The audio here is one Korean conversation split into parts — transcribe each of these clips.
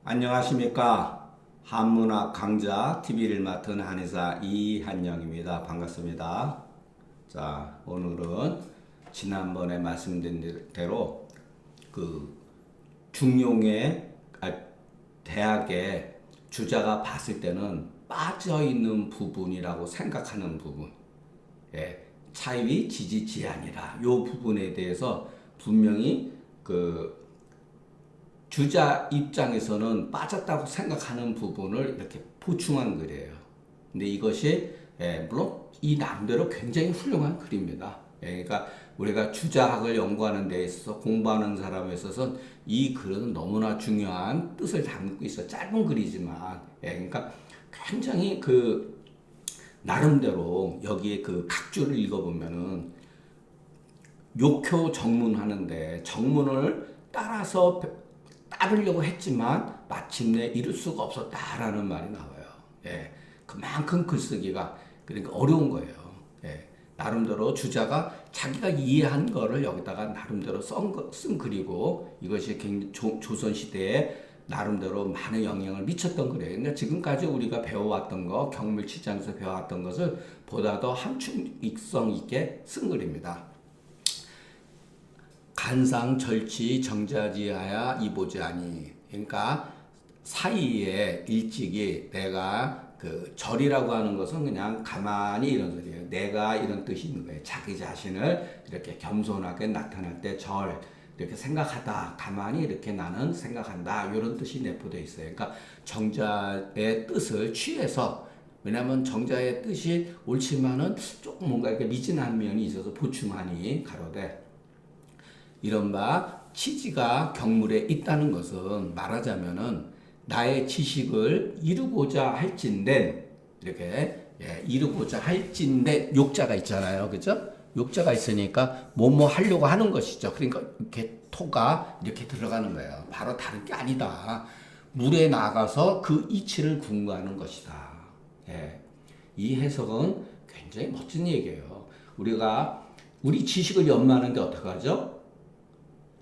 안녕하십니까. 한문학 강좌 TV를 맡은 한의사 이한영입니다. 반갑습니다. 자, 오늘은 지난번에 말씀드린 대로 그 중용의 대학의 주자가 봤을 때는 빠져있는 부분이라고 생각하는 부분, 차이 지지지아니라 요 부분에 대해서 분명히 그 주자 입장에서는 빠졌다고 생각하는 부분을 이렇게 보충한 글이에요. 근데 이것이 물론 이 나름대로 굉장히 훌륭한 글입니다. 그러니까 우리가 주자학을 연구하는 데 있어서 공부하는 사람에 있어서는 이 글은 너무나 중요한 뜻을 담고 있어. 짧은 글이지만, 그러니까 굉장히 그 나름대로 여기에 그 각주를 읽어보면은 욕효 정문하는데 정문을 따르려고 했지만 마침내 이룰 수가 없었다라는 말이 나와요. 그만큼 글쓰기가 그러니까 어려운 거예요. 나름대로 주자가 자기가 이해한 거를 여기다가 나름대로 쓴 글이고 이것이 조선 시대에 나름대로 많은 영향을 미쳤던 글이에요. 그러니까 지금까지 우리가 배워왔던 거, 경물치장에서 배워왔던 것을 보다 더 함축성 있게 쓴 글입니다. 간상 절치 정자지하야 이보자니. 그러니까 사이에 일찍이 내가 그 절이라고 하는 것은 그냥 가만히 이런 소리예요. 내가 이런 뜻이 있는 거예요. 자기 자신을 이렇게 겸손하게 나타날 때 절 이렇게 생각하다. 가만히 이렇게 나는 생각한다. 이런 뜻이 내포되어 있어요. 그러니까 정자의 뜻을 취해서 왜냐하면 정자의 뜻이 옳지만은 조금 뭔가 이렇게 미진한 면이 있어서 보충하니 가로되 이른바 치지가 경물에 있다는 것은 말하자면은 나의 지식을 이루고자 할진된 이렇게 이루고자 할진된 욕자가 있잖아요, 그죠? 욕자가 있으니까 뭐뭐 하려고 하는 것이죠. 그러니까 이렇게 토가 이렇게 들어가는 거예요. 바로 다른 게 아니다. 물에 나가서 그 이치를 궁구하는 것이다. 이 해석은 굉장히 멋진 얘기예요. 우리가 우리 지식을 연마하는데 어떻게 하죠?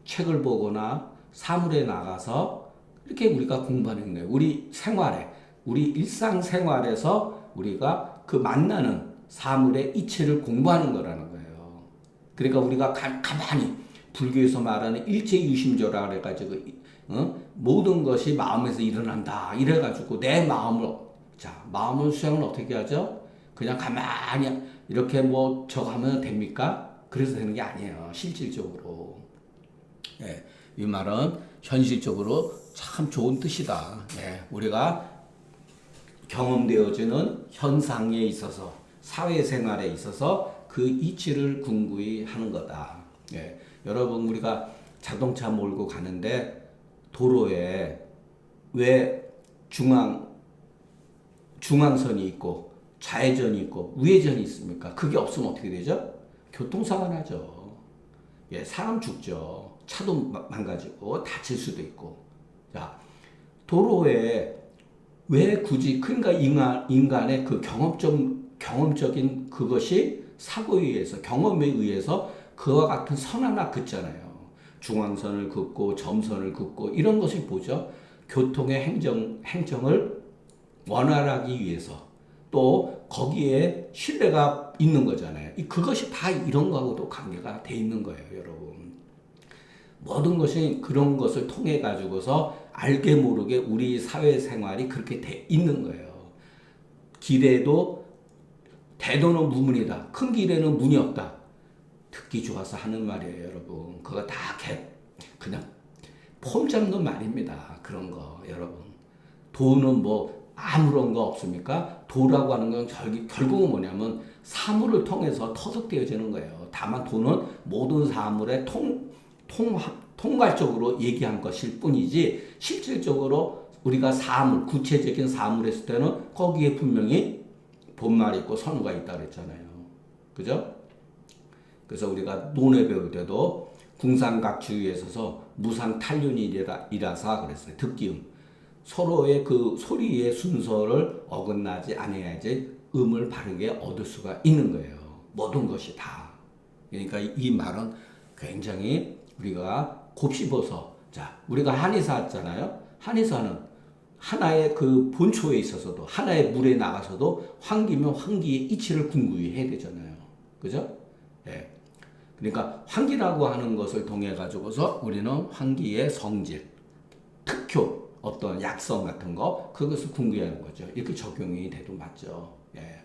책을 보거나 사물에 나가서 이렇게 우리가 공부하는 거예요. 우리 생활에, 우리 일상생활에서 우리가 그 만나는 사물의 이치를 공부하는 거라는 거예요. 그러니까 우리가 가만히 불교에서 말하는 일체유심조라 그래가지고 모든 것이 마음에서 일어난다 이래가지고 내 마음을 마음을 수양은 어떻게 하죠? 그냥 가만히 이렇게 뭐 저거 하면 됩니까? 그래서 되는 게 아니에요. 실질적으로. 이 말은 현실적으로 참 좋은 뜻이다. 우리가 경험되어지는 현상에 있어서 사회생활에 있어서 그 이치를 궁구히 하는 거다. 여러분 우리가 자동차 몰고 가는데 도로에 왜 중앙선이 있고 좌회전이 있고 우회전이 있습니까? 그게 없으면 어떻게 되죠? 교통사고 나죠. 사람 죽죠. 차도 망가지고 다칠 수도 있고. 자, 도로에 왜 굳이 그러니까 인간의 그 경험적인 그것이 사고에 의해서 경험에 의해서 그와 같은 선 하나 긋잖아요. 중앙선을 긋고 점선을 긋고 이런 것이 뭐죠? 교통의 행정을 원활하기 위해서 또 거기에 신뢰가 있는 거잖아요. 그것이 다 이런 거하고도 관계가 돼 있는 거예요, 여러분. 모든 것이 그런 것을 통해 가지고서 알게 모르게 우리 사회생활이 그렇게 돼 있는 거예요. 길에도 대도는 무문이다. 큰 길에는 문이 없다. 듣기 좋아서 하는 말이에요, 여러분. 그거 다 그냥 폼 잡는 말입니다. 그런 거, 여러분. 도는 뭐 아무런 거 없습니까? 도라고 하는 건 결국은 뭐냐면 사물을 통해서 터득되어지는 거예요. 다만 도는 모든 사물의 통괄적으로 얘기한 것일 뿐이지 실질적으로 우리가 구체적인 사물 했을 때는 거기에 분명히 본말이 있고 선우가 있다 그랬잖아요. 그죠? 그래서 우리가 논에 배울 때도 궁상각주의에 있어서 무상탈륜이라사 그랬어요. 듣기음. 서로의 그 소리의 순서를 어긋나지 않아야지 음을 바르게 얻을 수가 있는 거예요. 모든 것이 다. 그러니까 이 말은 굉장히 우리가 곱씹어서 우리가 한의사잖아요. 한의사는 하나의 그 본초에 있어서도 하나의 물에 나가서도 환기면 환기의 이치를 궁구히 해야 되잖아요. 그죠? 예. 그러니까 환기라고 하는 것을 통해 가지고서 우리는 환기의 성질, 특효, 어떤 약성 같은 거 그것을 궁구하는 거죠. 이렇게 적용이 돼도 맞죠. 예.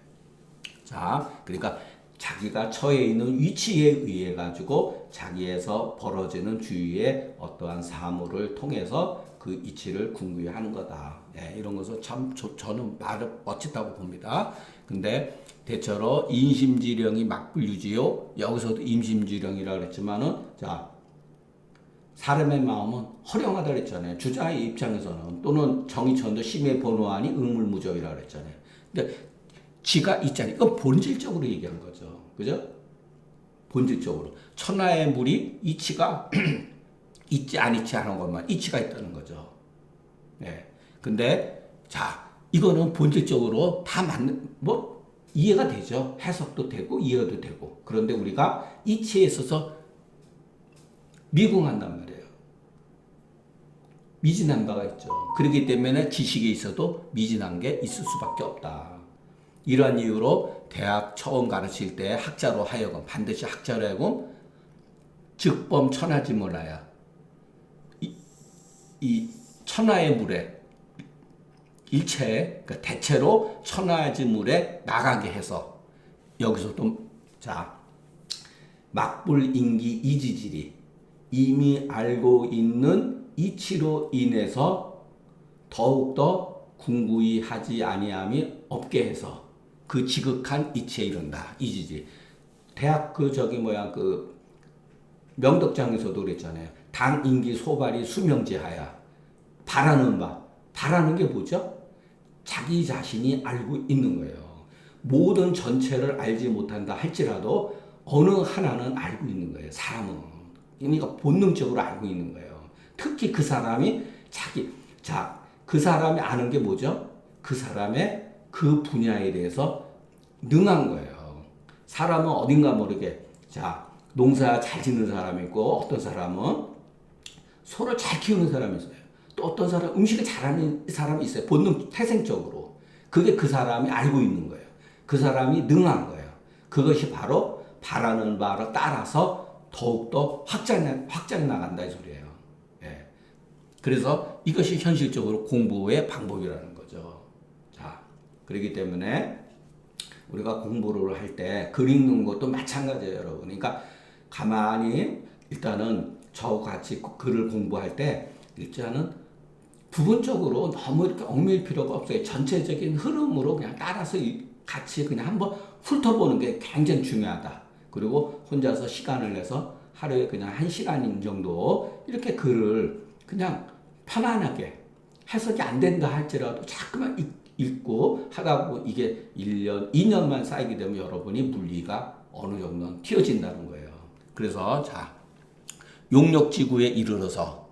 자, 그러니까 자기가 처해 있는 위치에 의해 가지고 자기에서 벌어지는 주위의 어떠한 사물을 통해서 그 이치를 궁구하는 거다. 예, 이런 것을 참 저는 말을 멋지다고 봅니다. 근데 대체로 인심지령이 막불유지요. 여기서도 임심지령이라 그랬지만은 자 사람의 마음은 허령하다 그랬잖아요. 주자의 입장에서는 또는 정의천도 심의 번호하니 의물무저이라 그랬잖아요. 근데 지가 있잖아요. 이건 본질적으로 얘기한 거죠. 그죠? 본질적으로. 천하의 물이 이치가 있지 않지 않은 것만 이치가 있다는 거죠. 예. 근데 자, 이거는 본질적으로 다 맞는 뭐 이해가 되죠. 해석도 되고 이해도 되고. 그런데 우리가 이치에 있어서 미궁한단 말이에요. 미진한 바가 있죠. 그렇기 때문에 지식에 있어도 미진한 게 있을 수밖에 없다. 이러한 이유로 대학 처음 가르칠 때 학자로 하여금 반드시 학자로 하여금 즉범 천하지물하야 이 천하의 물에 일체 그러니까 대체로 천하지물에 나가게 해서 여기서도 자 막불인기 이지질이 이미 알고 있는 이치로 인해서 더욱더 궁구히 하지 아니함이 없게 해서 그 지극한 이치에 이른다. 이지지. 대학 그 명덕장에서도 그랬잖아요. 당인기 소발이 수명지하야. 바라는 바. 바라는 게 뭐죠? 자기 자신이 알고 있는 거예요. 모든 전체를 알지 못한다 할지라도 어느 하나는 알고 있는 거예요. 사람은. 그러니까 본능적으로 알고 있는 거예요. 특히 그 사람이 그 사람이 아는 게 뭐죠? 그 사람의 그 분야에 대해서 능한 거예요. 사람은 어딘가 모르게 농사 잘 짓는 사람이 있고 어떤 사람은 소를 잘 키우는 사람이 있어요. 또 어떤 사람은 음식을 잘하는 사람이 있어요. 본능 태생적으로. 그게 그 사람이 알고 있는 거예요. 그 사람이 능한 거예요. 그것이 바로 바라는 바를 따라서 더욱더 확장해 나간다 이 소리예요. 예. 그래서 이것이 현실적으로 공부의 방법이라는 거죠. 자, 그렇기 때문에 우리가 공부를 할 때 글 읽는 것도 마찬가지예요, 여러분. 그러니까 가만히 일단은 저와 같이 글을 공부할 때 일단은 부분적으로 너무 이렇게 얽매일 필요가 없어요. 전체적인 흐름으로 그냥 따라서 같이 그냥 한번 훑어보는 게 굉장히 중요하다. 그리고 혼자서 시간을 내서 하루에 그냥 1시간 정도 이렇게 글을 그냥 편안하게 해석이 안 된다 할지라도 자꾸만 읽고 하다 보면 이게 1년, 2년만 쌓이게 되면 여러분이 물리가 어느 정도는 튀어진다는 거예요. 그래서 용력지구에 이르러서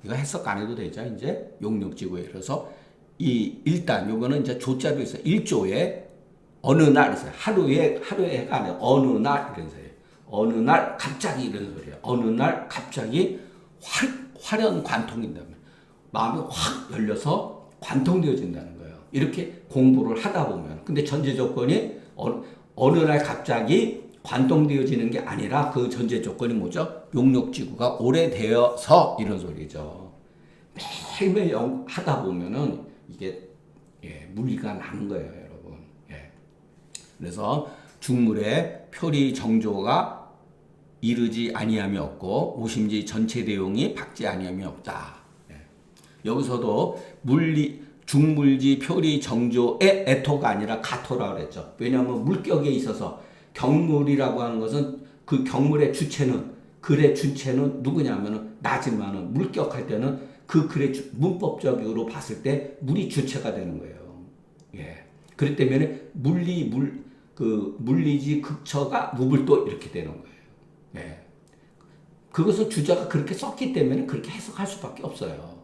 이거 해석 안 해도 되죠. 이제 용력지구에 이르러서 일단 요거는 이제 조자도 있어요. 1조에 어느 날 있어요. 하루에가 아니라 어느 날 이런 소리예요. 어느 날 갑자기 이런 소리예요. 어느 날 갑자기 화련 관통인다면 마음이 확 열려서 관통되어진다는 거예요. 이렇게 공부를 하다 보면. 근데 전제 조건이 어느 날 갑자기 관통되어지는 게 아니라 그 전제 조건이 뭐죠? 용력지구가 오래되어서 이런 소리죠. 매일매일 하다 보면은 이게 물리가 나는 거예요, 여러분. 그래서 중물에 표리 정조가 이르지 아니함이 없고 오심지 전체 내용이 박지 아니함이 없다. 여기서도 중물지 표리 정조의 애토가 아니라 가토라고 그랬죠. 왜냐하면 물격에 있어서 경물이라고 하는 것은 그 경물의 주체는 글의 주체는 누구냐면은 나지만은 물격할 때는 그 글의 문법적으로 봤을 때 물이 주체가 되는 거예요. 그렇기 때문에 물리지 극처가 무불도 이렇게 되는 거예요. 그것은 주자가 그렇게 썼기 때문에 그렇게 해석할 수밖에 없어요.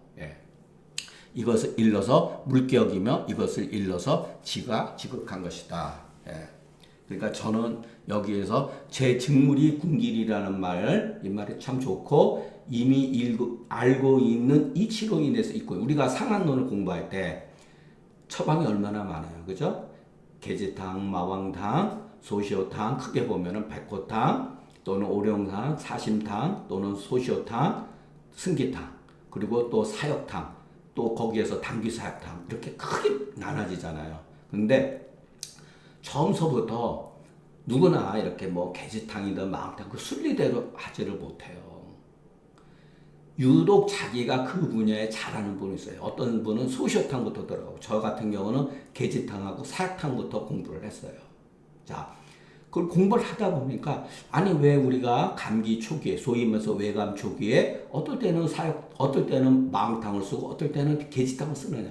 이것을 일러서 물격이며 이것을 일러서 지가 지극한 것이다. 그러니까 저는 여기에서 제 직물이 군길이라는 이 말이 참 좋고 이미 알고 있는 이치로 인해서 있고 우리가 상한론을 공부할 때 처방이 얼마나 많아요. 그죠? 계지탕, 마왕탕, 소시오탕 크게 보면은 백호탕 또는 오룡탕, 사심탕 또는 소시오탕, 승기탕 그리고 또 사역탕 또 거기에서 당귀사역탕 이렇게 크게 나눠지잖아요. 근데 처음서부터 누구나 이렇게 뭐 계지탕이든 마왕탕 그 순리대로 하지를 못해요. 유독 자기가 그 분야에 잘하는 분이 있어요. 어떤 분은 소시오탕부터 들어가고 저 같은 경우는 계지탕하고 사약탕부터 공부를 했어요. 자, 그걸 공부를 하다 보니까 아니 왜 우리가 감기 초기에 소위 말해서 외감 초기에 어떨 때는 사약, 어떨 때는 마왕탕을 쓰고 어떨 때는 계지탕을 쓰느냐.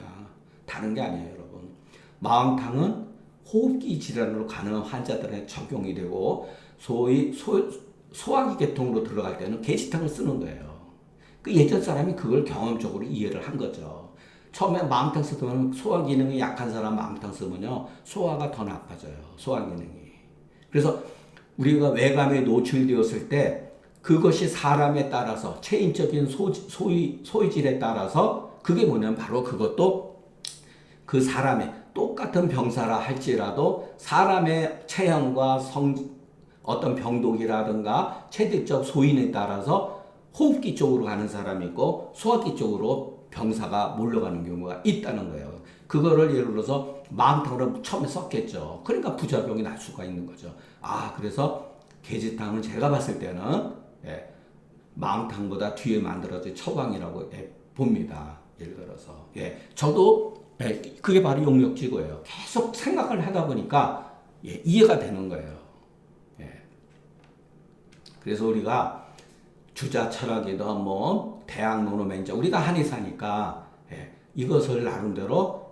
다른 게 아니에요, 여러분. 마왕탕은 호흡기 질환으로 가는 환자들에 적용이 되고 소위 소화기 계통으로 들어갈 때는 계지탕을 쓰는 거예요. 그 예전 사람이 그걸 경험적으로 이해를 한 거죠. 처음에 마음탕 쓰면 소화 기능이 약한 사람 마음탕 쓰면요 소화가 더 나빠져요. 소화 기능이. 그래서 우리가 외감에 노출되었을 때 그것이 사람에 따라서 체인적인 소의질에 따라서 그게 뭐냐면 바로 그것도 그 사람의 똑같은 병사라 할지라도 사람의 체형과 어떤 병독이라든가 체질적 소인에 따라서 호흡기 쪽으로 가는 사람이 있고 소화기 쪽으로 병사가 몰려가는 경우가 있다는 거예요. 그거를 예를 들어서 마음탕으로 처음에 썼겠죠. 그러니까 부작용이 날 수가 있는 거죠. 아, 그래서 계지탕은 제가 봤을 때는 마음탕보다 뒤에 만들어진 처방이라고 봅니다. 예를 들어서 저도 그게 바로 용역지고예요. 계속 생각을 하다 보니까 이해가 되는 거예요. 그래서 우리가 주자 철학이든 뭐 대학 노노맹자 우리가 한의사니까 이것을 나름대로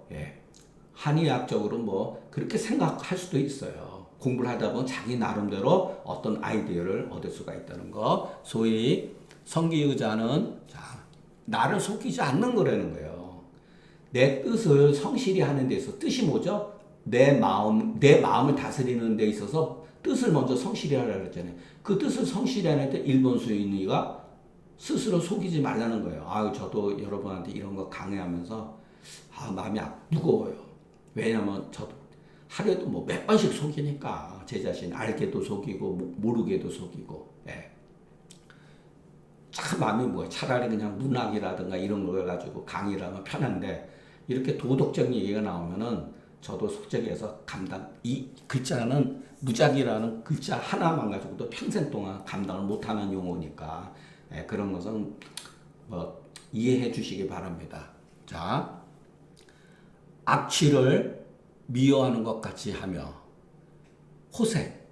한의학적으로 뭐 그렇게 생각할 수도 있어요. 공부를 하다 보면 자기 나름대로 어떤 아이디어를 얻을 수가 있다는 거. 소위 성기의자는 나를 속이지 않는 거라는 거예요. 내 뜻을 성실히 하는 데 있어서 뜻이 뭐죠? 내 마음을 다스리는 데 있어서 뜻을 먼저 성실히 하라고 그랬잖아요. 그 뜻을 성실히 하는 데 일본 수인이가 스스로 속이지 말라는 거예요. 아유, 저도 여러분한테 이런 거 강의하면서 마음이 무거워요. 왜냐면 저도 하루에도 뭐 몇 번씩 속이니까 제 자신 알게도 속이고 모르게도 속이고 참 마음이 뭐예요. 차라리 그냥 문학이라든가 이런 걸 가지고 강의를 하면 편한데 이렇게 도덕적인 얘기가 나오면은 저도 솔직히 해서 이 글자는 무작이라는 글자 하나만 가지고도 평생 동안 감당을 못하는 용어니까 그런 것은 뭐 이해해 주시기 바랍니다. 자, 악취를 미워하는 것 같이 하며 호색,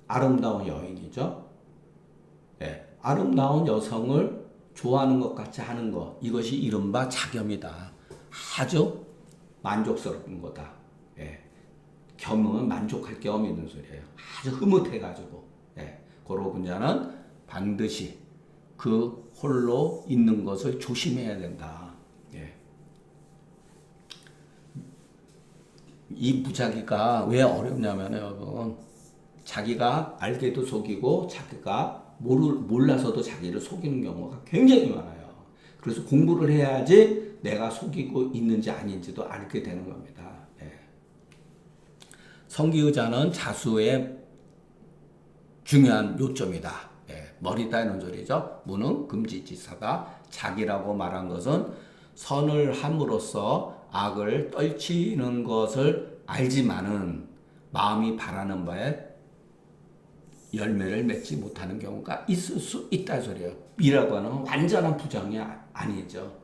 아름다운 여인이죠. 아름다운 여성을 좋아하는 것 같이 하는 것 이것이 이른바 자겸이다. 아주 만족스러운 거다. 겸은 만족할 겸 있는 소리예요. 아주 흐뭇해가지고 그런 분자는 반드시 그 홀로 있는 것을 조심해야 된다. 이 무작위가 왜 어렵냐면 여러분 자기가 알게도 속이고 자기가 몰라서도 자기를 속이는 경우가 굉장히 많아요. 그래서 공부를 해야지 내가 속이고 있는지 아닌지도 알게 되는 겁니다. 성기의자는 자수의 중요한 요점이다. 머리 따는 소리죠. 무능 금지지사다. 자기라고 말한 것은 선을 함으로써 악을 떨치는 것을 알지만은 마음이 바라는 바에 열매를 맺지 못하는 경우가 있을 수 있다는 소리예요. 이라고 하는 완전한 부정이 아니죠.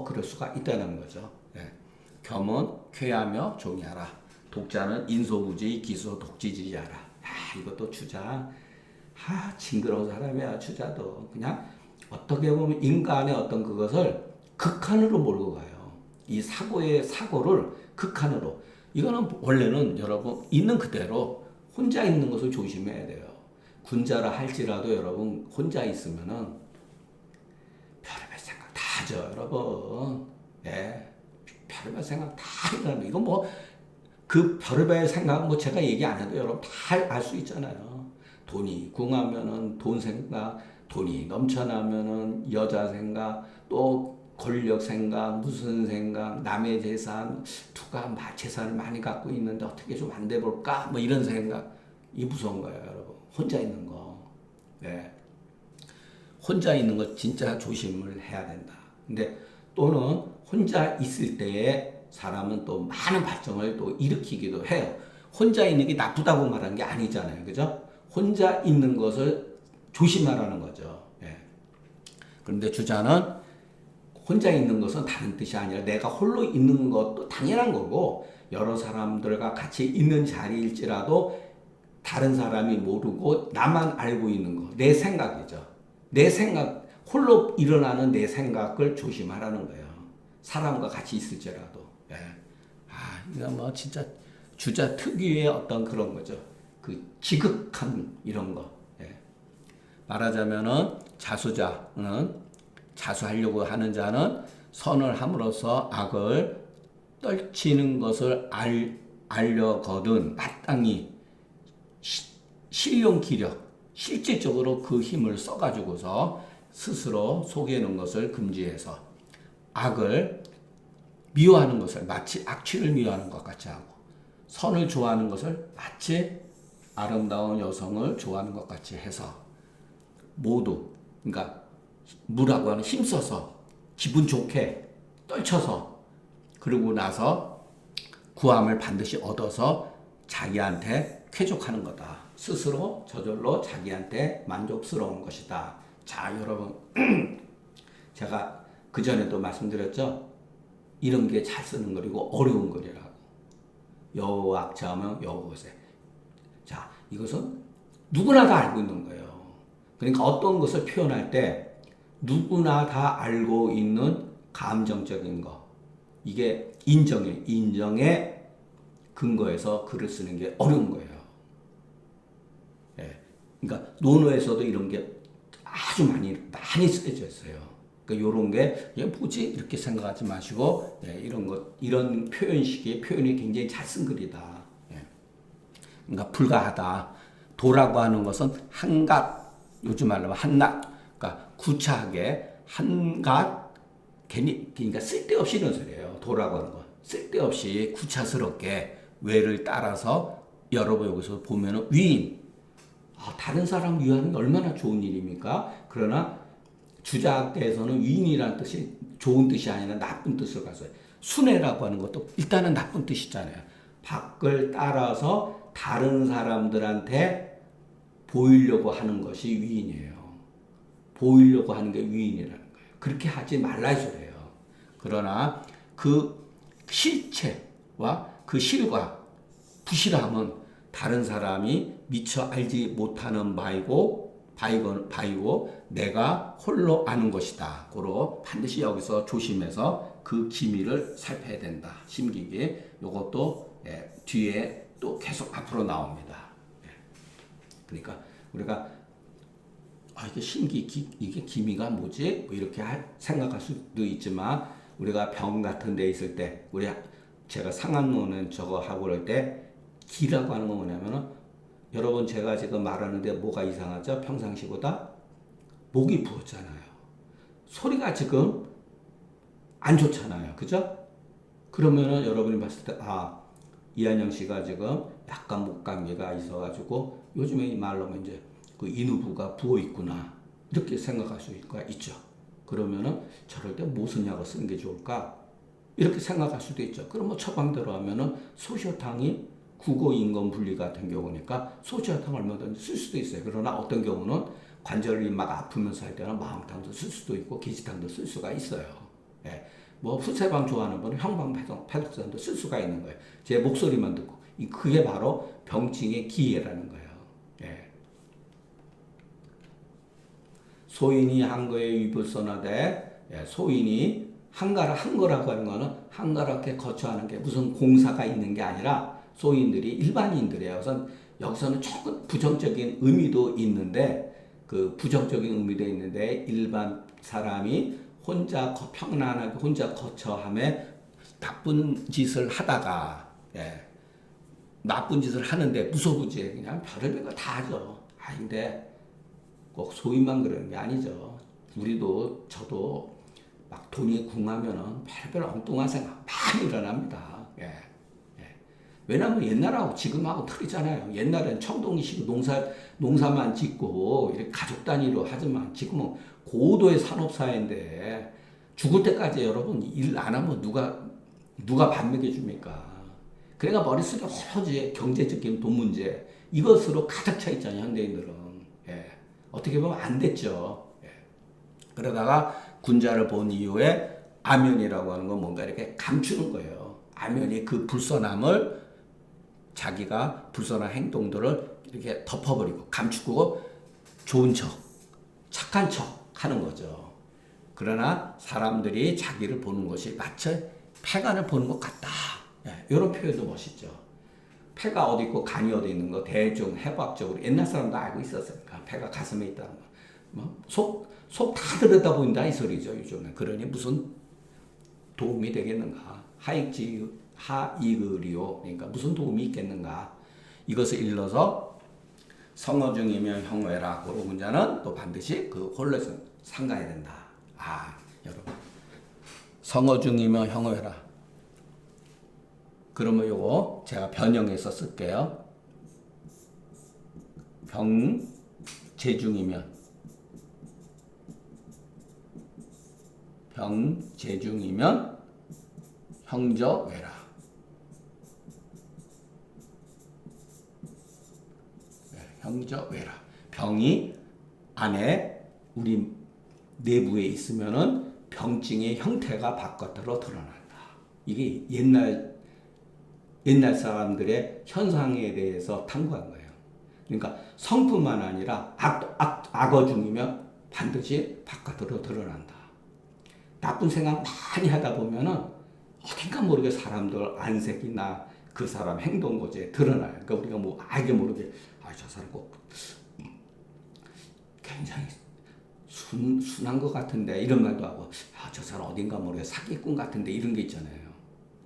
그럴 수가 있다는 거죠. 겸은 쾌하며 종이하라. 독자는 인소부지 기소 독지지하라. 이것도 주자. 징그러운 사람이야 주자도. 그냥 어떻게 보면 인간의 어떤 그것을 극한으로 몰고 가요. 이 사고를 극한으로. 이거는 원래는 여러분 있는 그대로 혼자 있는 것을 조심해야 돼요. 군자라 할지라도 여러분 혼자 있으면은 별의별 생각 다 하죠, 여러분. 별의별 생각 다 하는 이건 뭐 그 별의별 생각 뭐 제가 얘기 안 해도 여러분 다 알 수 있잖아요. 돈이 궁하면은 돈 생각, 돈이 넘쳐나면은 여자 생각, 또 권력 생각, 무슨 생각, 남의 재산, 누가 재산을 많이 갖고 있는데 어떻게 좀 안 돼 볼까? 뭐 이런 생각. 이 무서운 거예요, 여러분. 혼자 있는 거. 네. 혼자 있는 거 진짜 조심을 해야 된다. 근데 또는 혼자 있을 때에 사람은 또 많은 발전을 또 일으키기도 해요. 혼자 있는 게 나쁘다고 말하는 게 아니잖아요. 그죠? 혼자 있는 것을 조심하라는 거죠. 예. 그런데 주자는 혼자 있는 것은 다른 뜻이 아니라 내가 홀로 있는 것도 당연한 거고 여러 사람들과 같이 있는 자리일지라도 다른 사람이 모르고 나만 알고 있는 거. 내 생각이죠. 내 생각, 홀로 일어나는 내 생각을 조심하라는 거예요. 사람과 같이 있을지라도. 예. 이거 뭐 진짜 주자 특유의 어떤 그런 거죠. 그 지극함 이런 거. 예. 말하자면은 자수하려고 하는 자는 선을 함으로써 악을 떨치는 것을 알려거든 마땅히 실용기력 실질적으로 그 힘을 써가지고서 스스로 속이는 것을 금지해서 악을 미워하는 것을 마치 악취를 미워하는 것 같이 하고 선을 좋아하는 것을 마치 아름다운 여성을 좋아하는 것 같이 해서 모두 그러니까 무라고 하는 힘써서 기분 좋게 떨쳐서 그러고 나서 구함을 반드시 얻어서 자기한테 쾌족하는 거다. 스스로 저절로 자기한테 만족스러운 것이다. 자, 여러분 제가 그전에도 말씀드렸죠. 이런 게 잘 쓰는 거리고 어려운 거리라고. 여호와처하면 여호와세. 자, 이것은 누구나 다 알고 있는 거예요. 그러니까 어떤 것을 표현할 때 누구나 다 알고 있는 감정적인 거. 이게 인정의 근거에서 글을 쓰는 게 어려운 거예요. 예. 그러니까 논어에서도 이런 게 아주 많이 쓰여져 있어요. 그러니까 이런 게 그냥 뭐지 이렇게 생각하지 마시고 이런 표현식이 표현이 굉장히 잘 쓴 글이다. 예. 그러니까 불가하다. 도라고 하는 것은 한갓 요즘 말로 한낱 그러니까 구차하게 한갓 괜히 그러니까 쓸데없이 이런 소리예요. 도라고 하는 건 쓸데없이 구차스럽게 외를 따라서 여러분 여기서 보면은 위임 다른 사람 위하는 게 얼마나 좋은 일입니까? 그러나 주자학대에서는 위인이라는 뜻이 좋은 뜻이 아니라 나쁜 뜻을 가져요. 순애라고 하는 것도 일단은 나쁜 뜻이잖아요. 밖을 따라서 다른 사람들한테 보이려고 하는 것이 위인이에요. 보이려고 하는 게 위인이라는 거예요. 그렇게 하지 말라 이 소리예요. 그러나 그 실체와 그 실과 부실함은 다른 사람이 미처 알지 못하는 바이고 내가 홀로 아는 것이다. 고로 반드시 여기서 조심해서 그 기미를 살펴야 된다. 심기기 요것도 뒤에 또 계속 앞으로 나옵니다. 그러니까 우리가 이게 기미가 뭐지? 뭐 이렇게 생각할 수도 있지만 우리가 병 같은 데 있을 때 제가 상한론은 저거 하고 그럴 때 기라고 하는 건 뭐냐면은 여러분 제가 지금 말하는데 뭐가 이상하죠? 평상시보다 목이 부었잖아요. 소리가 지금 안 좋잖아요. 그죠? 그러면은 여러분이 봤을 때 이한영 씨가 지금 약간 목 감기가 있어가지고 요즘에 이 말로 이제 그 인후부가 부어 있구나 이렇게 생각할 수가 있죠. 그러면은 저럴 때 무슨 약을 쓰는 게 좋을까? 이렇게 생각할 수도 있죠. 그럼 뭐 처방대로 하면은 소시오탕이 국어인건 분리 같은 경우니까 소시오탕 얼마든지 쓸 수도 있어요. 그러나 어떤 경우는 관절이 막 아프면서 할 때는 마음탕도 쓸 수도 있고 기지탕도 쓸 수가 있어요. 예. 뭐 후세방 좋아하는 분은 형방패독산도 쓸 수가 있는 거예요. 제 목소리만 듣고 그게 바로 병증의 기회라는 거예요. 예. 소인이 한 거에 위불선하되 소인이 한 거라고 하는 거는 한가롭게 거처하는 게 무슨 공사가 있는 게 아니라 소인들이 일반인들이에요. 우선 여기서는 조금 부정적인 의미도 있는데 그 부정적인 의미도 있는데 일반 사람이 혼자 평안하게 혼자 거처함에 나쁜 짓을 하다가 나쁜 짓을 하는데 무소부지에 그냥 별의별 거 다 하죠. 근데 꼭 소인만 그러는 게 아니죠. 우리도 저도 막 돈이 궁하면은 별별 엉뚱한 생각 많이 일어납니다. 예. 예. 왜냐면 옛날하고 지금하고 틀리잖아요. 옛날엔 청동이시고 농사만 짓고 이렇게 가족 단위로 하지만 지금은 고도의 산업사회인데 죽을 때까지 여러분 일 안 하면 누가 밥 먹여줍니까? 그러니까 머릿속에 오로지 경제적인 돈 문제 이것으로 가득 차 있잖아요. 현대인들은. 예. 어떻게 보면 안 됐죠. 예. 그러다가 군자를 본 이후에 아면이라고 하는 건 뭔가 이렇게 감추는 거예요. 아면이 그 불선함을 자기가 불선한 행동들을 이렇게 덮어버리고 감추고 좋은 척, 착한 척 하는 거죠. 그러나 사람들이 자기를 보는 것이 마치 패간을 보는 것 같다. 예, 이런 표현도 멋있죠. 패가 어디 있고 간이 어디 있는 거 대중 해부학적으로 옛날 사람도 알고 있었으니까 패가 가슴에 있다는 거. 속 다 들여다본다 이 소리죠. 요즘에. 그러니 무슨 도움이 되겠는가. 하이그리오. 그러니까 무슨 도움이 있겠는가. 이것을 일러서 성어 중이면 형외라. 고로 문자는 또 반드시 그 홀로에서 상가해야 된다. 여러분. 성어 중이면 형외라. 그러면 요거 제가 변형해서 쓸게요. 병제중이면 형저외라. 네, 형저외라. 병이 안에 우리 내부에 있으면은 병증의 형태가 바깥으로 드러난다. 이게 옛날 사람들의 현상에 대해서 탐구한 거예요. 그러니까 성뿐만 아니라 악어 중이면 반드시 바깥으로 드러난다. 나쁜 생각 많이 하다 보면은 어딘가 모르게 사람들 안색이나 그 사람 행동 거지에 드러나요. 그러니까 우리가 뭐 알게 모르게 저 사람 꼭 굉장히 순한 것 같은데 이런 말도 하고 저 사람 어딘가 모르게 사기꾼 같은데 이런 게 있잖아요.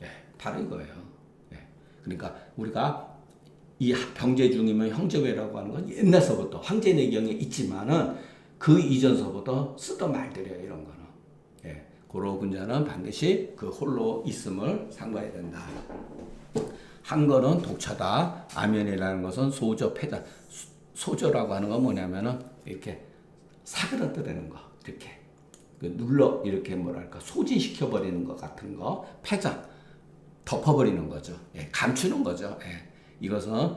예, 바로 이거예요. 예, 그러니까 우리가 이 병제 중이면 형제외라고 하는 건 옛날서부터 황제내경에 있지만은 그 이전서부터 쓰던 말들이에요. 이런 거는. 예, 고로 군자는 반드시 그 홀로 있음을 상고해야 된다. 한거는 독차다. 아면이라는 것은 소저 패자. 소저라고 하는 건 뭐냐면은 이렇게 사그러뜨리는 거. 이렇게 이렇게 뭐랄까 소진시켜 버리는 것 같은 거. 패자. 덮어버리는 거죠. 예, 감추는 거죠. 예. 이것은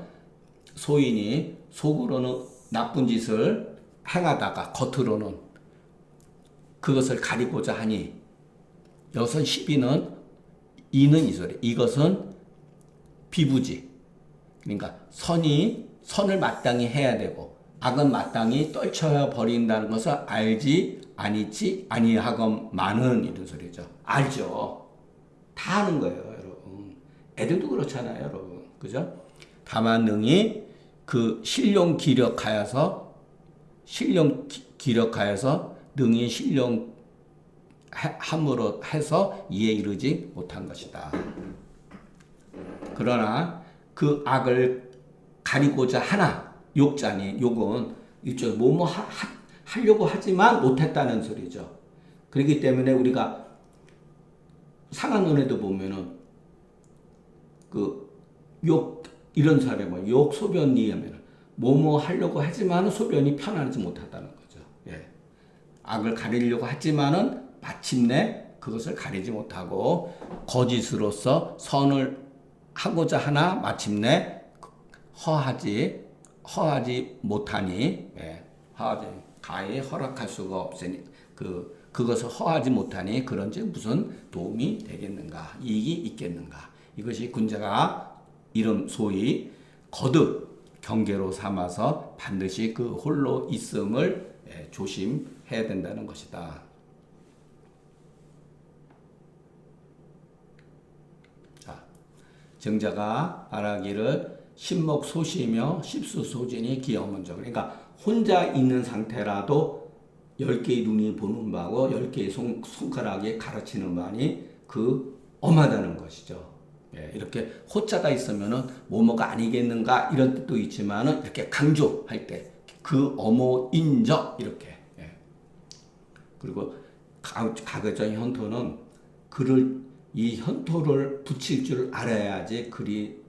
소인이 속으로는 나쁜 짓을 행하다가 겉으로는 그것을 가리고자 하니 여기서 시비는 이는 이 소리. 이것은 비부지. 그러니까 선을 마땅히 해야 되고 악은 마땅히 떨쳐 버린다는 것을 알지 아니하건만은 이런 소리죠. 알죠. 다 아는 거예요, 여러분. 애들도 그렇잖아요, 여러분. 그죠? 다만 능히 그 신령 기력하여서 능히 신령함으로 해서 이에 이르지 못한 것이다. 그러나 그 악을 가리고자 하나 욕자니 욕은 일종 뭐뭐 하려고 하지만 못했다는 소리죠. 그렇기 때문에 우리가 상한론에도 보면은 그 욕 이런 사례 뭐 욕 소변이 하면 뭐뭐 하려고 하지만 소변이 편하지 못하다는 거죠. 예. 악을 가리려고 하지만은 마침내 그것을 가리지 못하고 거짓으로서 선을 하고자 하나 마침내 허하지 못하니 가히 허락할 수가 없으니 그것을 허하지 못하니 그런즉 무슨 도움이 되겠는가 이익이 있겠는가 이것이 군자가 이름 소위 거듭 경계로 삼아서 반드시 그 홀로 있음을 조심해야 된다는 것이다. 자, 정자가 말하기를 신목소시며 십수소진이 기어먼저. 그러니까 혼자 있는 상태라도 10개의 눈이 보는 바고 10개의 손가락이 가르치는 바니 그 엄하다는 것이죠. 예, 이렇게 호자가 있으면은 뭐뭐가 아니겠는가 이런 뜻도 있지만은 이렇게 강조할 때 그 어모인적 이렇게. 예. 그리고 가급적 현토는 글을 이 현토를 붙일 줄 알아야지 글이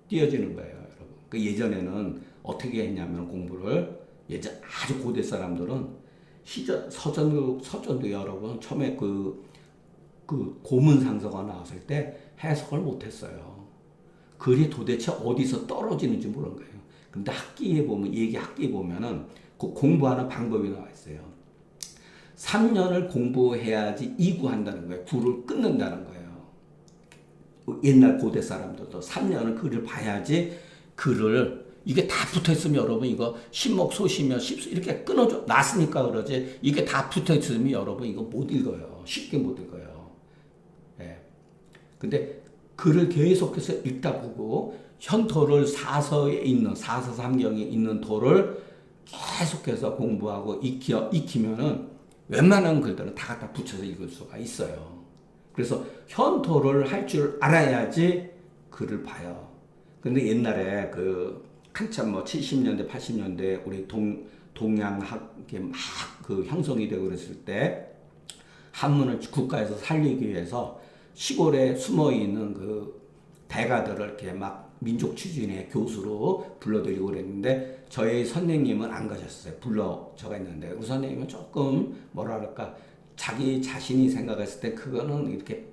띄어지는 거예요, 여러분. 그 예전에는 어떻게 했냐면 공부를 예전 아주 고대 사람들은 서전도 여러분 처음에 그 고문상서가 나왔을 때 해석을 못했어요. 글이 도대체 어디서 떨어지는지 모르는 거예요. 근데 학기에 보면은 그 공부하는 방법이 나와 있어요. 3년을 공부해야지 이구한다는 거예요. 구를 끊는다는 거예요. 옛날 고대 사람들도 3년을 글을 봐야지 글을 이게 다 붙어있으면 여러분 이거 신목 소시며 십수 이렇게 끊어져 놨으니까 그러지 이게 다 붙어있으면 여러분 이거 못 읽어요. 쉽게 못 읽어요. 예. 근데 글을 계속해서 읽다 보고 현토를 사서 삼경에 있는 토를 계속해서 공부하고 익히면은 웬만한 글들은 다 갖다 붙여서 읽을 수가 있어요. 그래서 현토를 할 줄 알아야지 글을 봐요. 근데 옛날에 한참 70년대, 80년대 우리 동양학이 막 형성이 되고 그랬을 때 한문을 국가에서 살리기 위해서 시골에 숨어 있는 대가들을 이렇게 막 민족 추진의 교수로 불러들이고 그랬는데 저희 선생님은 안 가셨어요. 저가 있는데 우리 선생님은 조금 뭐랄까 자기 자신이 생각했을 때 그거는 이렇게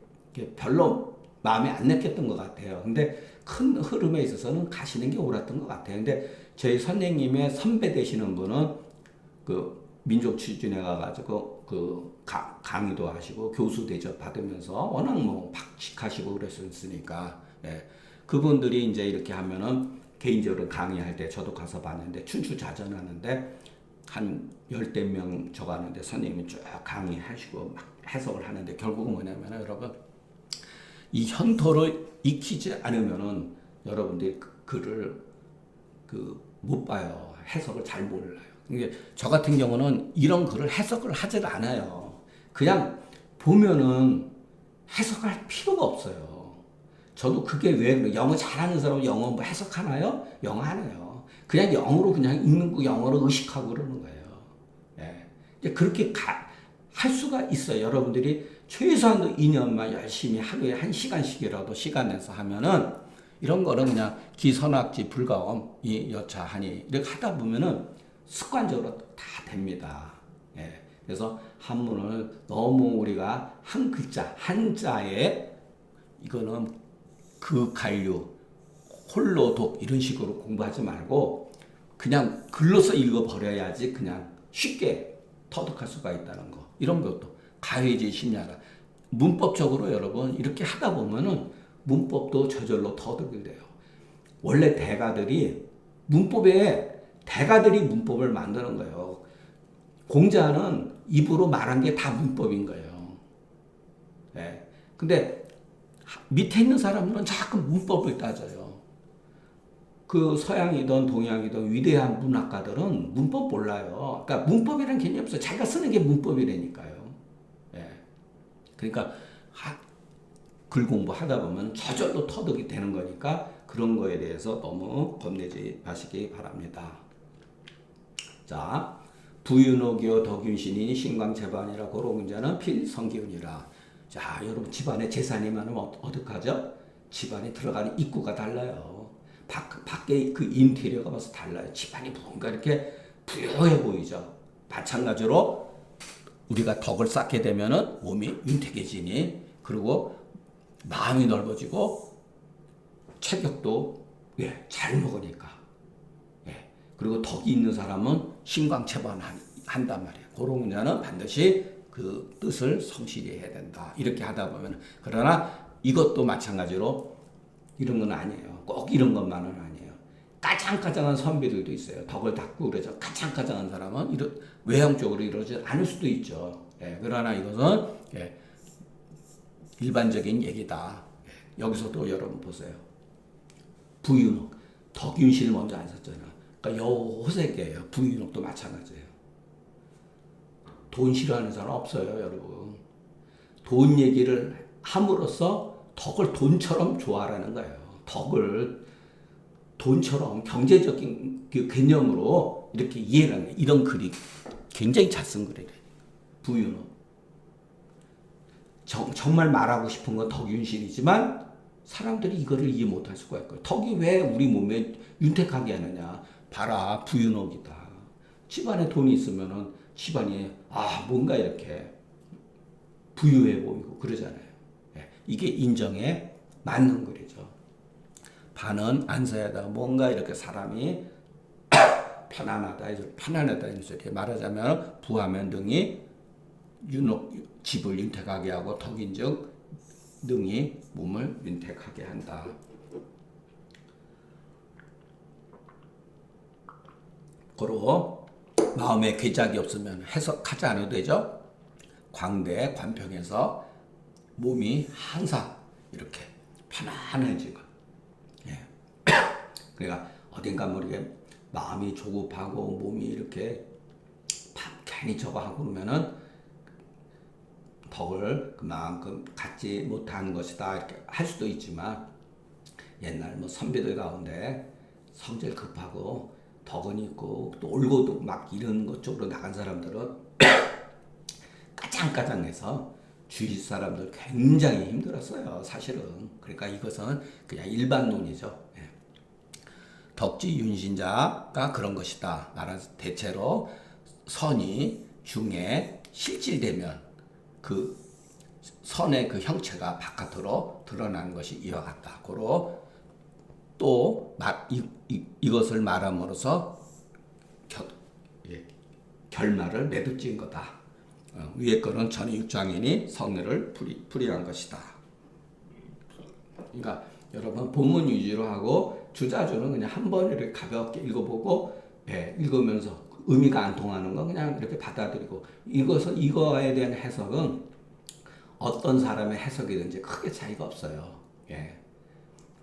별로 마음에 안 느꼈던 것 같아요. 근데 큰 흐름에 있어서는 가시는 게 옳았던 것 같아요. 근데 저희 선생님의 선배 되시는 분은 민족 추진에 가가지고 강의도 하시고 교수 대접 받으면서 워낙 박식하시고 그랬으니까 예. 그분들이 이제 이렇게 하면은 개인적으로 강의할 때 저도 가서 봤는데 춘추자전하는데 한 10대 명 적었는데 선생님이 쭉 강의하시고 막 해석을 하는데 결국은 뭐냐면 여러분 이 현토를 익히지 않으면은 여러분들이 글을 못 봐요. 해석을 잘 몰라요. 이게 저 같은 경우는 이런 글을 해석을 하질 않아요. 그냥 보면은 해석할 필요가 없어요. 저도 그게 왜 영어 잘하는 사람은 영어 뭐 해석하나요? 영어 안 해요. 그냥 영어로 그냥 읽는 거 영어로 의식하고 그러는 거예요. 예. 이제 그렇게 할 수가 있어요. 여러분들이 최소한도 2년만 열심히 하루에 1시간씩이라도 시간 내서 하면은 이런 거는 그냥 기선악지 불가음 여차하니 이렇게 하다 보면은 습관적으로 다 됩니다. 예. 그래서 한문을 너무 우리가 한 글자 한자에 이거는 간류 홀로 독 이런 식으로 공부하지 말고 그냥 글로서 읽어버려야지 그냥 쉽게 터득할 수가 있다는 거. 이런 것도 가회지 심야라. 문법적으로 여러분 이렇게 하다 보면은 문법도 저절로 터득이 돼요. 원래 대가들이 문법을 만드는 거예요. 공자는 입으로 말한 게 다 문법인 거예요. 예. 근데 밑에 있는 사람들은 자꾸 문법을 따져요. 서양이든 동양이든 위대한 문학가들은 문법 몰라요. 그러니까 문법이라는 개념이 없어요. 자기가 쓰는 게 문법이라니까요. 예. 그러니까 글 공부하다 보면 저절로 터득이 되는 거니까 그런 거에 대해서 너무 겁내지 마시기 바랍니다. 자, 부윤호기요 덕윤신이니 신광재반이라 고로문자는 필성기운이라. 자, 여러분 집안에 재산이 많으면 어떡하죠? 집안에 들어가는 입구가 달라요. 밖에 인테리어가 벌써 달라요. 집안이 뭔가 이렇게 부유해 보이죠. 마찬가지로 우리가 덕을 쌓게 되면은 몸이 윤택해지니 그리고 마음이 넓어지고 체격도 잘 먹으니까 그리고 덕이 있는 사람은 신광체반한단 말이에요. 그런 문제는 반드시 그 뜻을 성실히 해야 된다. 이렇게 하다 보면 그러나 이것도 마찬가지로 이런 건 아니에요. 꼭 이런 것만은 아니에요. 까장까장한 선비들도 있어요. 덕을 닦고 그러죠. 까장까장한 사람은 외형적으로 이러지 않을 수도 있죠. 그러나 이것은 일반적인 얘기다. 여기서도 여러분 보세요. 부윤옥, 덕윤신을 먼저 안 썼잖아요. 그러니까 여호세계예요. 부윤옥도 마찬가지예요. 돈 싫어하는 사람 없어요, 여러분. 돈 얘기를 함으로써 덕을 돈처럼 좋아하라는 거예요. 덕을 돈처럼 경제적인 개념으로 하고 이렇게 이해를 하는 이런 글이 굉장히 잘 쓴 글이래. 부윤호. 정말 말하고 싶은 건 덕윤실이지만 사람들이 이거를 이해 못할 수가 있고 덕이 왜 우리 몸에 윤택하게 하느냐. 봐라 부윤호기다. 집안에 돈이 있으면은 집안이 뭔가 이렇게 부유해 보이고 그러잖아요. 이게 인정에 맞는 글이죠. 반은 안서야다. 뭔가 이렇게 사람이 편안하다 이런 소리. 말하자면 부하면 등이 집을 윤택하게 하고 덕인즉 능이 몸을 윤택하게 한다. 고로 마음에 괴작이 없으면 해석하지 않아도 되죠. 광대 관평에서 몸이 항상 이렇게 편안해지고, 그러니까 어딘가 모르게 마음이 조급하고 몸이 이렇게 괜히 저거 하고 그러면은 덕을 그만큼 갖지 못한 것이다 이렇게 할 수도 있지만 옛날 뭐 선비들 가운데 성질 급하고 덕은 있고 또 올고도 막 이런 것 쪽으로 나간 사람들은 까장까장해서 주위 사람들 굉장히 힘들었어요 사실은. 그러니까 이것은 그냥 일반론이죠. 덕지 윤신자가 그런 것이다. 말하자면 대체로 선이 중에 실질되면 그 선의 그 형체가 바깥으로 드러나는 것이 이와 같다. 고로 또 이것을 말함으로써 결말을 매듭지은 거다. 위에 거는 전의육장인이 성례를 풀이한 것이다. 그러니까 여러분 본문 위주로 하고 주자주는 그냥 한 번 이렇게 가볍게 읽어보고 읽으면서 의미가 안 통하는 건 그냥 이렇게 받아들이고 이거에 대한 해석은 어떤 사람의 해석이든지 크게 차이가 없어요.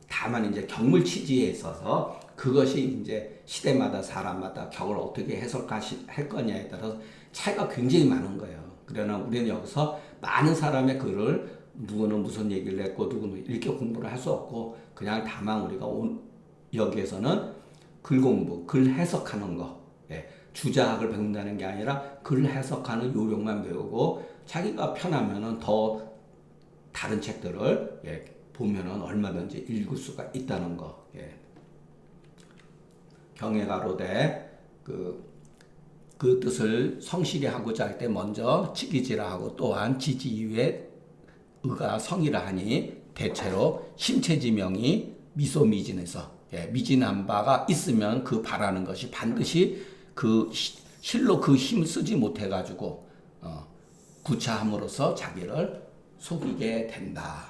다만 이제 경물 취지에 있어서 그것이 이제 시대마다 사람마다 격을 어떻게 해석할 거냐에 따라서 차이가 굉장히 많은 거예요. 그러나 우리는 여기서 많은 사람의 글을 누구는 무슨 얘기를 했고 누구는 이렇게 공부를 할 수 없고 그냥 다만 우리가 여기에서는 글 공부, 글 해석하는 거, 주자학을 배운다는 게 아니라 글 해석하는 요령만 배우고 자기가 편하면은 더 다른 책들을 보면은 얼마든지 읽을 수가 있다는 거. 경외가로되 그 뜻을 성실히 하고자 할 때 먼저 치기지라 하고 또한 지지 이후에 의가 성이라 하니 대체로 심체지명이 미소미진에서 미진한 바가 있으면 그 바라는 것이 반드시 그 실로 그 힘을 쓰지 못해 가지고 구차함으로써 자기를 속이게 된다.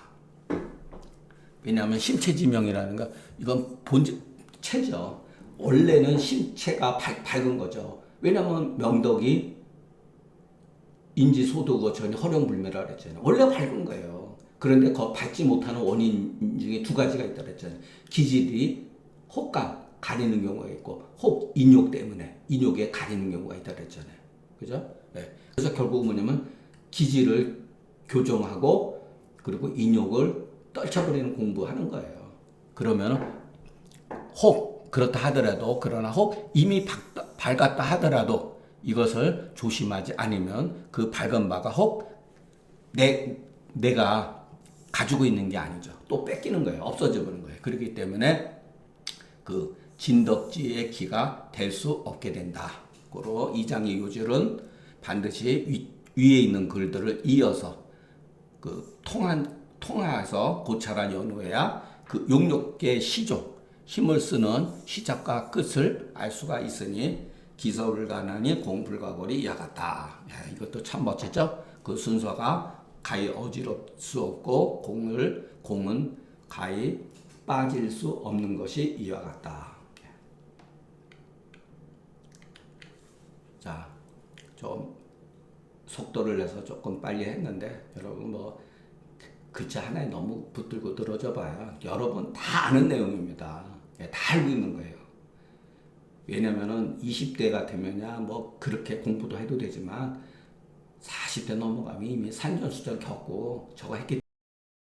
왜냐하면 심체지명이라는 거 이건 체죠. 원래는 심체가 밝은 거죠. 왜냐하면 명덕이 인지소득어 전이 허령불매라 그랬잖아요. 원래 밝은 거예요. 그런데 밝지 못하는 원인 중에 두 가지가 있다 그랬잖아요. 기질이 혹감 가리는 경우가 있고 혹 인욕 때문에 인욕에 가리는 경우가 있다 그랬잖아요. 그죠? 그래서 결국 뭐냐면 기질을 교정하고 그리고 인욕을 떨쳐버리는 공부하는 거예요. 그러면 혹 그렇다 하더라도 그러나 혹 이미 밝았다 하더라도 이것을 조심하지 않으면 그 밝은 바가 혹 내가 가지고 있는 게 아니죠. 또 뺏기는 거예요. 없어져 버리는 거예요. 그렇기 때문에 그 진덕지의 기가 될 수 없게 된다. 고로 이 장의 요절은 반드시 위에 있는 글들을 이어서 그 통해서 고찰한 연후에야 그 용력계 시조 힘을 쓰는 시작과 끝을 알 수가 있으니 기서를 가나니 공불가골이 야같다. 이것도 참 멋지죠? 그 순서가 가히 어지럽 수 없고 공은 가히 빠질 수 없는 것이 이와 같다. 자, 좀 속도를 내서 조금 빨리 했는데 여러분 뭐 글자 하나에 너무 붙들고 들어줘 봐야 여러분 다 아는 내용입니다. 다 알고 있는 거예요. 왜냐면은 20대가 되면야 뭐 그렇게 공부도 해도 되지만 40대 넘어가면 이미 산전수전 겪고 저거 했기